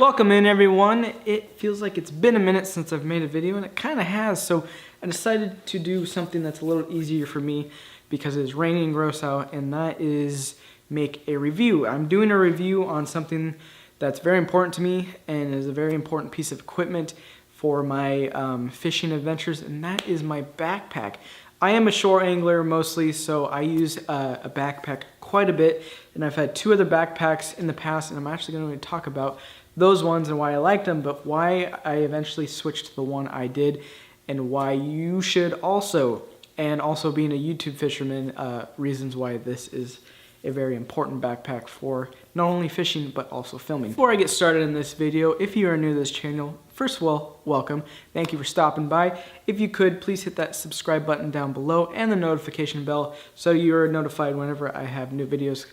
Welcome in everyone. It feels like it's been a minute since I've made a video, and it kind of has, so I decided to do something that's a little easier for me because it's raining and gross out, and that is make a review. I'm doing a review on something that's very important to me and is a very important piece of equipment for my fishing adventures, and that is my backpack. I am a shore angler mostly, so I use a backpack quite a bit, and I've had two other backpacks in the past, and I'm actually going to talk about those ones and why I liked them, but why I eventually switched to the one I did and why you should also, and also being a YouTube fisherman, reasons why this is a very important backpack for not only fishing but also filming. Before I get started in this video, if you are new to this channel, first of all, welcome. Thank you for stopping by. If you could, please hit that subscribe button down below and the notification bell so you're notified whenever I have new videos,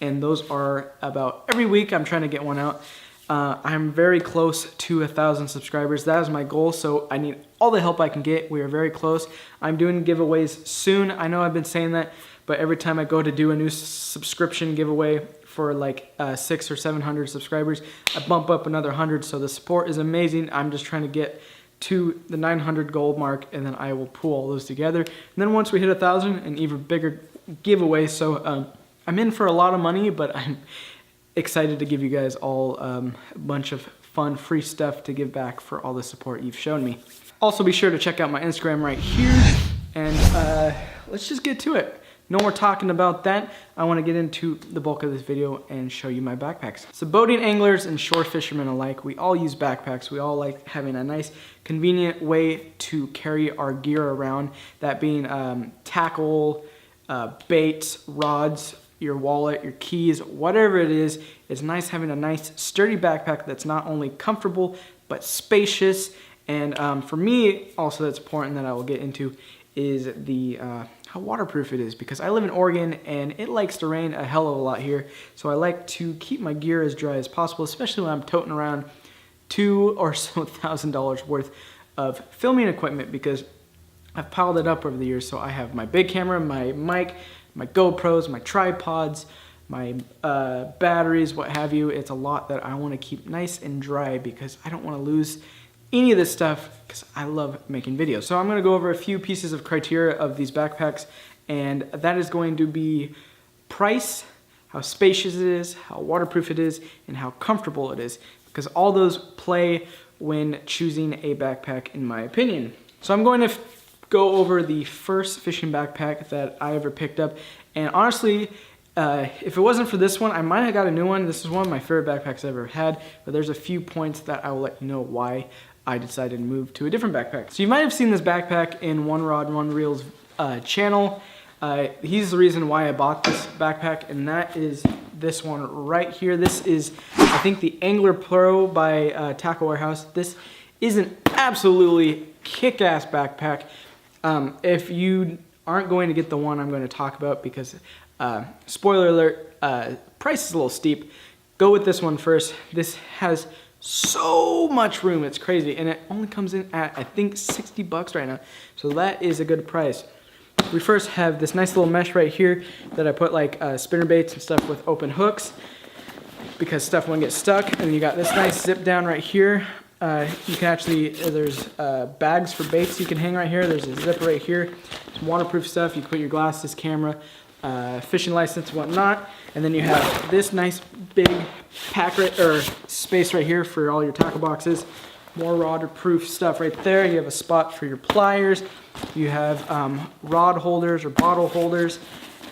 and those are about every week. I'm trying to get one out. I'm very close to 1,000 subscribers. That is my goal, so I need all the help I can get. We are very close. I'm doing giveaways soon. I know I've been saying that, but every time I go to do a new subscription giveaway for like 600 or 700 subscribers, I bump up another 100, so the support is amazing. I'm just trying to get to the 900 gold mark, and then I will pull all those together. And then once we hit 1,000, an even bigger giveaway. So I'm in for a lot of money, but I'm excited to give you guys all a bunch of fun free stuff to give back for all the support you've shown me. Also be sure to check out my Instagram right here, and let's just get to it. No more talking about that. I want to get into the bulk of this video and show you my backpacks. So boating anglers and shore fishermen alike, we all use backpacks. We all like having a nice convenient way to carry our gear around, that being tackle, baits, rods, your wallet, your keys, whatever it is. It's nice having a nice sturdy backpack that's not only comfortable but spacious. And for me also, that's important, that I will get into, is the how waterproof it is, because I live in Oregon and it likes to rain a hell of a lot here, so I like to keep my gear as dry as possible, especially when I'm toting around $2,000 or so worth of filming equipment, because I've piled it up over the years. So I have my big camera, my mic, my GoPros, my tripods, my batteries, what have you. It's a lot that I want to keep nice and dry because I don't want to lose any of this stuff, because I love making videos. So I'm going to go over a few pieces of criteria of these backpacks, and that is going to be price, how spacious it is, how waterproof it is, and how comfortable it is, because all those play when choosing a backpack, in my opinion. So I'm going to go over the first fishing backpack that I ever picked up, and honestly, if it wasn't for this one, I might have got a new one. This is one of my favorite backpacks I've ever had, but there's a few points that I will let you know why I decided to move to a different backpack. So you might have seen this backpack in One Rod, One Reel's channel. He's the reason why I bought this backpack, and that is this one right here. This is, I think, the Angler Pro by Tackle Warehouse. This is an absolutely kick-ass backpack. If you aren't going to get the one I'm going to talk about, because spoiler alert, price is a little steep, go with this one first. This has so much room, it's crazy, and it only comes in at, I think, 60 bucks right now, so that is a good price. We first have this nice little mesh right here that I put like spinner baits and stuff with open hooks, because stuff won't get stuck. And you got this nice zip down right here. You can actually, there's bags for baits you can hang right here. There's a zipper right here, some waterproof stuff. You can put your glasses, camera, fishing license, whatnot. And then you have this nice big space right here for all your tackle boxes. More waterproof stuff right there. You have a spot for your pliers. You have rod holders or bottle holders.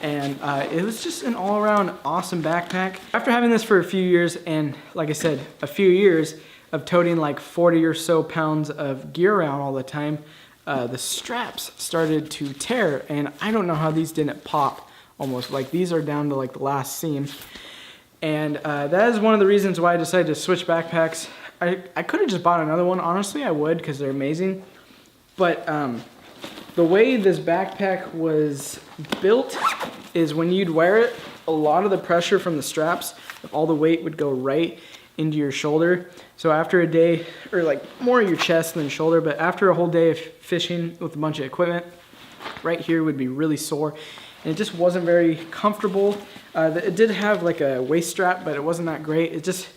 And it was just an all-around awesome backpack. After having this for a few years, and like I said, a few years of toting like 40 or so pounds of gear around all the time, the straps started to tear, and I don't know how these didn't pop. Almost like these are down to like the last seam, and that is one of the reasons why I decided to switch backpacks. I could have just bought another one, honestly. I would, because they're amazing, but the way this backpack was built is when you'd wear it, a lot of the pressure from the straps, all the weight would go right into your shoulder. So after a day, or like more your chest than shoulder, but after a whole day of fishing with a bunch of equipment, right here would be really sore. And it just wasn't very comfortable. It did have like a waist strap, but it wasn't that great. It just,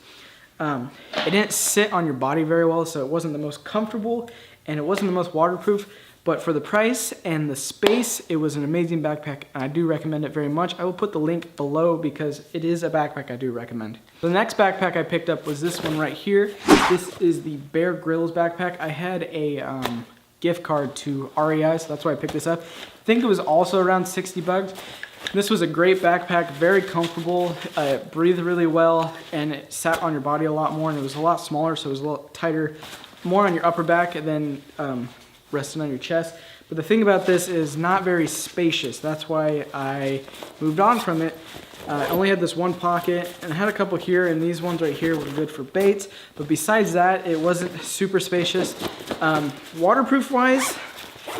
It didn't sit on your body very well, so it wasn't the most comfortable and it wasn't the most waterproof. But for the price and the space, it was an amazing backpack, and I do recommend it very much. I will put the link below because it is a backpack I do recommend. The next backpack I picked up was this one right here. This is the Grylls backpack. I had a gift card to REI, so that's why I picked this up. I think it was also around 60 bucks. This was a great backpack, very comfortable, it breathed really well, and it sat on your body a lot more, and it was a lot smaller, so it was a little tighter, more on your upper back than resting on your chest. But the thing about this is not very spacious. That's why I moved on from it. I only had this one pocket, and I had a couple here, and these ones right here were good for baits. But besides that, it wasn't super spacious. Waterproof wise,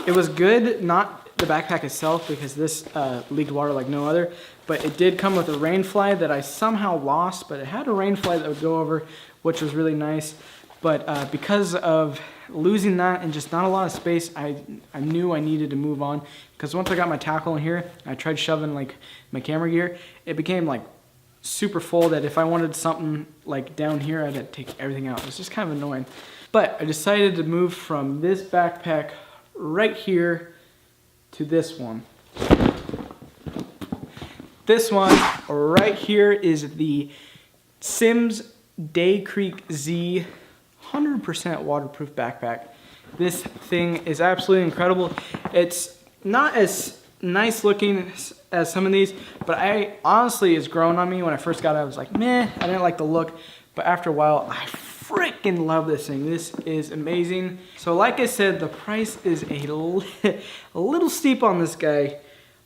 it was good, not the backpack itself, because this leaked water like no other. But it did come with a rain fly that I somehow lost, but it had a rain fly that would go over, which was really nice. But because of losing that and just not a lot of space, I knew I needed to move on, because once I got my tackle in here, I tried shoving like my camera gear, it became like super full that if I wanted something like down here, I had to take everything out. It was just kind of annoying. But I decided to move from this backpack right here to this one. This one right here is the Simms Day Creek Z 100% waterproof backpack. This thing is absolutely incredible. It's not as nice looking as some of these, but honestly, it's grown on me. When I first got it, I was like, meh, I didn't like the look. But after a while, I freaking love this thing. This is amazing. So like I said, the price is a little steep on this guy.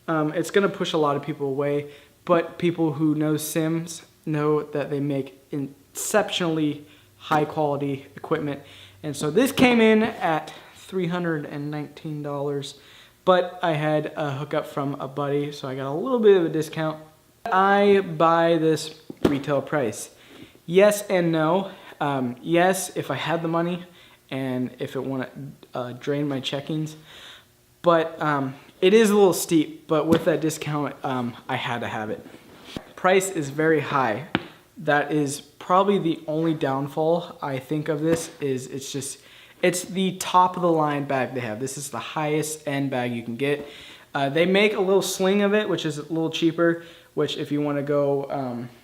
It's gonna push a lot of people away, but people who know Simms know that they make exceptionally high quality equipment. And so this came in at $319, but I had a hookup from a buddy, so I got a little bit of a discount. I buy this retail price. Yes and no. Yes, if I had the money and if it wouldn't drain my checkings, but it is a little steep, but with that discount, I had to have it. Price is very high. That is probably the only downfall I think of this. Is it's the top of the line bag they have. This is the highest end bag you can get. They make a little sling of it, which is a little cheaper, which if you want to go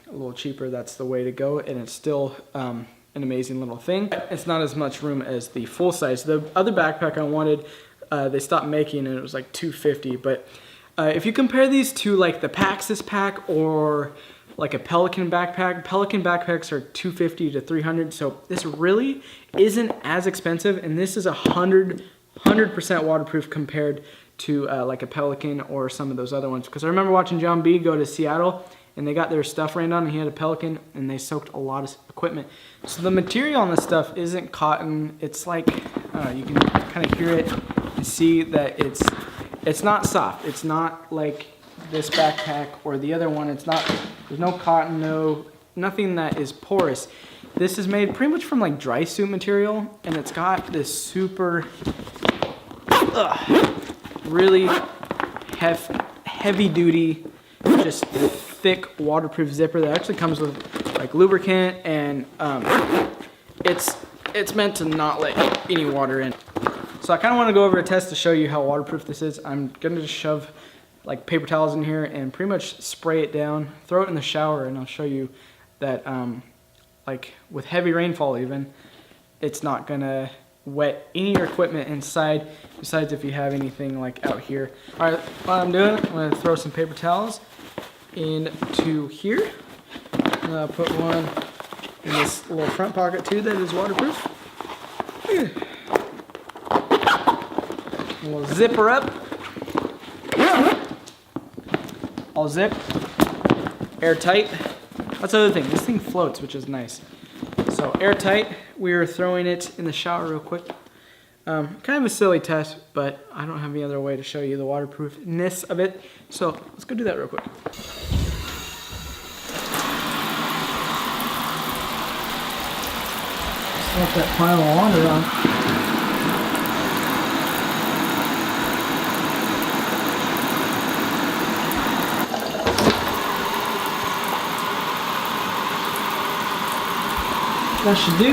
a little cheaper, that's the way to go, and it's still an amazing little thing. It's not as much room as the full size. The other backpack I wanted, they stopped making, and it was like $250. But if you compare these to like the Pack.This pack or like a Pelican backpack, Pelican backpacks are $250 to $300, so this really isn't as expensive, and this is 100% waterproof compared to like a Pelican or some of those other ones. Because I remember watching John B go to Seattle, and they got their stuff rained on, and he had a Pelican, and they soaked a lot of equipment. So the material on this stuff isn't cotton. It's like, you can kind of hear it and see that it's not soft. It's not like this backpack or the other one. It's not, there's no cotton, nothing that is porous. This is made pretty much from like dry suit material, and it's got this super really heavy duty, just thick waterproof zipper that actually comes with like lubricant, and it's meant to not let any water in. So I kind of want to go over a test to show you how waterproof this is. I'm gonna just shove like paper towels in here and pretty much spray it down, throw it in the shower, and I'll show you that like with heavy rainfall even, it's not gonna wet any of your equipment inside, besides if you have anything like out here. All right, what I'm doing, I'm gonna throw some paper towels into here. And I'll put one in this little front pocket too that is waterproof. We'll zip her up. All zip, airtight. That's the other thing, this thing floats, which is nice. So airtight, we're throwing it in the shower real quick. Kind of a silly test, but I don't have any other way to show you the waterproofness of it. So let's go do that real quick. Slap that pile of water on. that should do.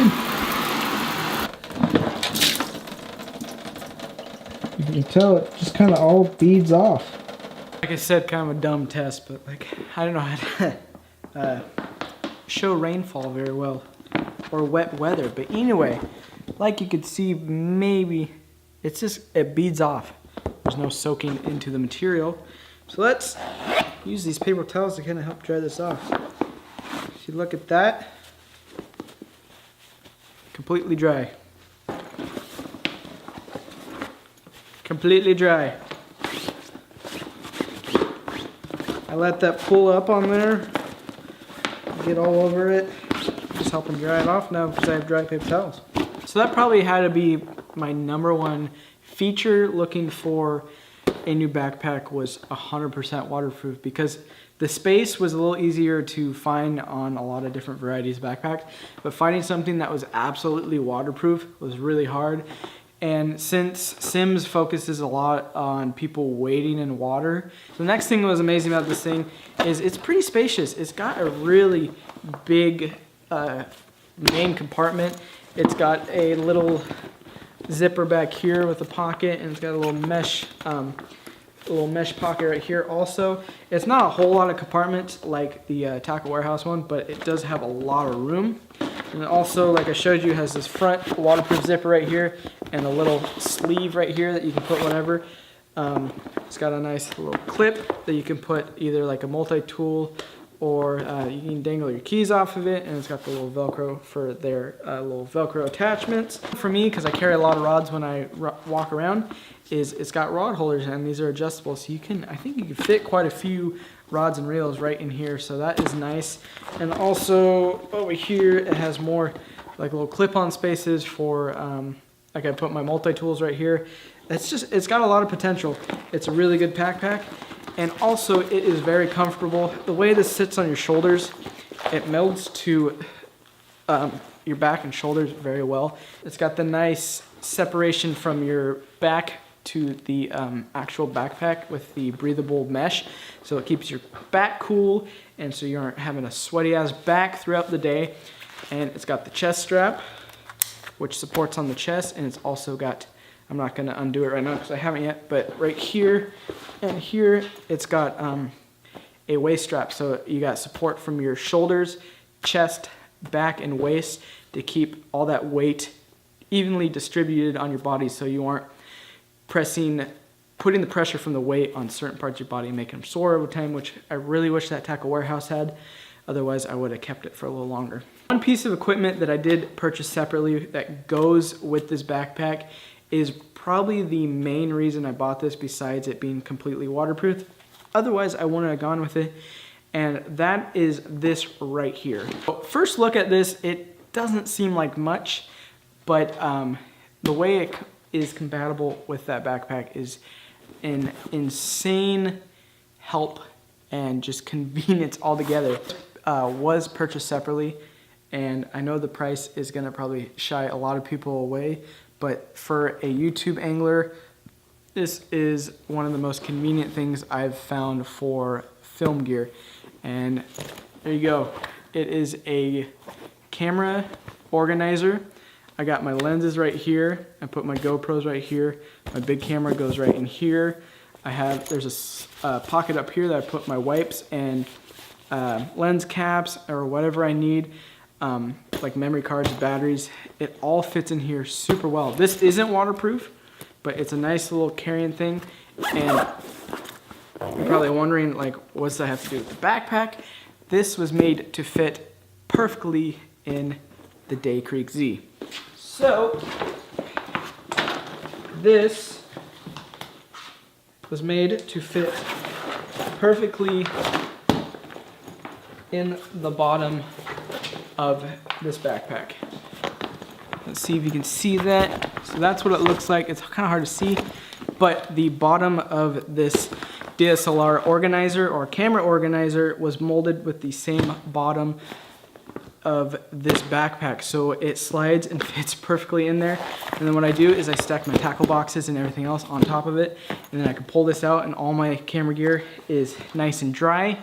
You can tell it just kind of all beads off. Like I said, kind of a dumb test, but like, I don't know how to show rainfall very well, or wet weather. But anyway, like you could see, maybe it beads off. There's no soaking into the material. So let's use these paper towels to kind of help dry this off. If you look at that, completely dry. Completely dry. I let that pull up on there, get all over it, just helping dry it off now because I have dry paper towels. So that probably had to be my #1 feature looking for a new backpack, was 100% waterproof, because the space was a little easier to find on a lot of different varieties of backpacks, but finding something that was absolutely waterproof was really hard. And since Sims focuses a lot on people wading in water, the next thing that was amazing about this thing is it's pretty spacious. It's got a really big main compartment. It's got a little zipper back here with a pocket, and it's got a little mesh pocket right here also. It's not a whole lot of compartments like the Tackle Warehouse one, but it does have a lot of room. And also, like I showed you, it has this front waterproof zipper right here and a little sleeve right here that you can put whatever. It's got a nice little clip that you can put either like a multi-tool, or you can dangle your keys off of it, and it's got the little Velcro for their little Velcro attachments. For me, because I carry a lot of rods when I walk around, is it's got rod holders, and these are adjustable, so I think you can fit quite a few rods and reels right in here, so that is nice. And also over here, it has more like little clip-on spaces for, like I put my multi-tools right here. It's got a lot of potential. It's a really good backpack. And also, it is very comfortable. The way this sits on your shoulders, it melds to your back and shoulders very well. It's got the nice separation from your back to the actual backpack with the breathable mesh. So it keeps your back cool, and so you aren't having a sweaty ass back throughout the day. And it's got the chest strap, which supports on the chest, and it's also got, I'm not gonna undo it right now because I haven't yet, but right here and here, it's got a waist strap. So you got support from your shoulders, chest, back, and waist to keep all that weight evenly distributed on your body, so you aren't putting the pressure from the weight on certain parts of your body and making them sore over time, which I really wish that Tackle Warehouse had. Otherwise, I would have kept it for a little longer. One piece of equipment that I did purchase separately that goes with this backpack is probably the main reason I bought this, besides it being completely waterproof. Otherwise, I wouldn't have gone with it, and that is this right here. First look at this, it doesn't seem like much, but the way it is compatible with that backpack is an insane help and just convenience altogether. Was purchased separately, and I know the price is gonna probably shy a lot of people away, but for a YouTube angler, this is one of the most convenient things I've found for film gear. And there you go. It is a camera organizer. I got my lenses right here. I put my GoPros right here. My big camera goes right in here. There's a pocket up here that I put my wipes and lens caps or whatever I need, like memory cards, batteries. It all fits in here super well. This isn't waterproof, but it's a nice little carrying thing. And you're probably wondering, like, what's that have to do with the backpack? This was made to fit perfectly in the Day Creek Z. So, this was made to fit perfectly in the bottom of this backpack. Let's see if you can see that. So that's what it looks like. It's kind of hard to see, but the bottom of this DSLR organizer or camera organizer was molded with the same bottom of this backpack, so it slides and fits perfectly in there. And then what I do is I stack my tackle boxes and everything else on top of it, and then I can pull this out and all my camera gear is nice and dry.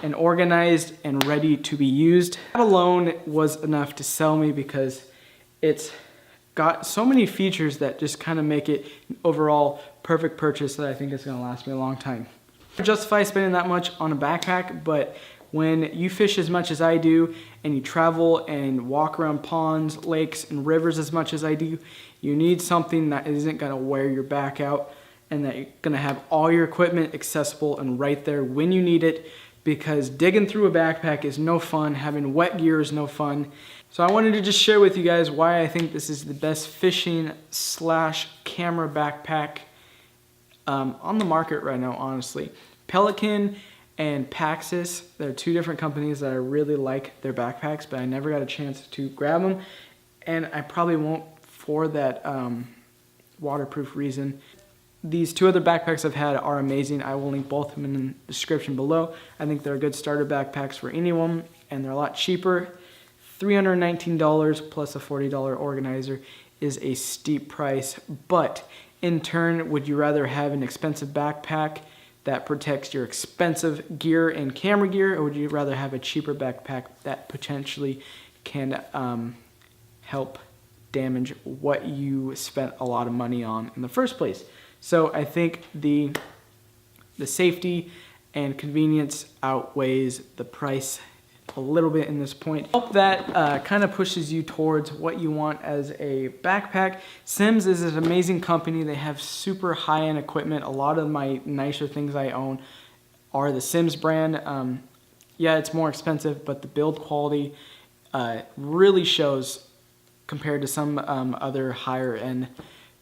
and organized and ready to be used. That alone was enough to sell me because it's got so many features that just kind of make it an overall perfect purchase that I think is going to last me a long time. I justify spending that much on a backpack, but when you fish as much as I do and you travel and walk around ponds, lakes, and rivers as much as I do, you need something that isn't going to wear your back out and that you're going to have all your equipment accessible and right there when you need it, because digging through a backpack is no fun, having wet gear is no fun. So I wanted to just share with you guys why I think this is the best fishing / camera backpack on the market right now, honestly. Pelican and Pack.This, they're two different companies that I really like their backpacks, but I never got a chance to grab them, and I probably won't for that waterproof reason. These two other backpacks I've had are amazing. I will link both of them in the description below. I think they're good starter backpacks for anyone, and they're a lot cheaper. $319 plus a $40 organizer is a steep price, but in turn, would you rather have an expensive backpack that protects your expensive gear and camera gear, or would you rather have a cheaper backpack that potentially can help damage what you spent a lot of money on in the first place? So I think the safety and convenience outweighs the price a little bit in this point. I hope that kind of pushes you towards what you want as a backpack. Simms is an amazing company. They have super high-end equipment. A lot of my nicer things I own are the Simms brand. Yeah, it's more expensive, but the build quality really shows compared to some other higher-end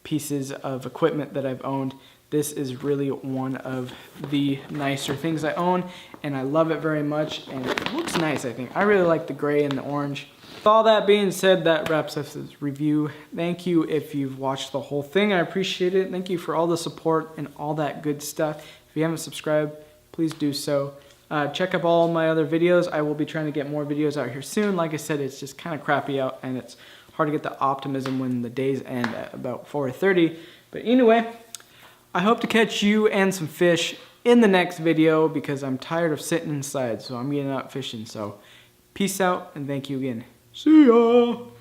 pieces of equipment that I've owned. This is really one of the nicer things I own, and I love it very much, and it looks nice, I think. I really like the gray and the orange. With all that being said, that wraps up this review. Thank you if you've watched the whole thing. I appreciate it. Thank you for all the support and all that good stuff. If you haven't subscribed, please do so. Check up all my other videos. I will be trying to get more videos out here soon. Like I said, it's just kind of crappy out, and it's hard to get the optimism when the days end at about 4:30. But anyway, I hope to catch you and some fish in the next video because I'm tired of sitting inside, so I'm getting out fishing. So peace out and thank you again. See ya!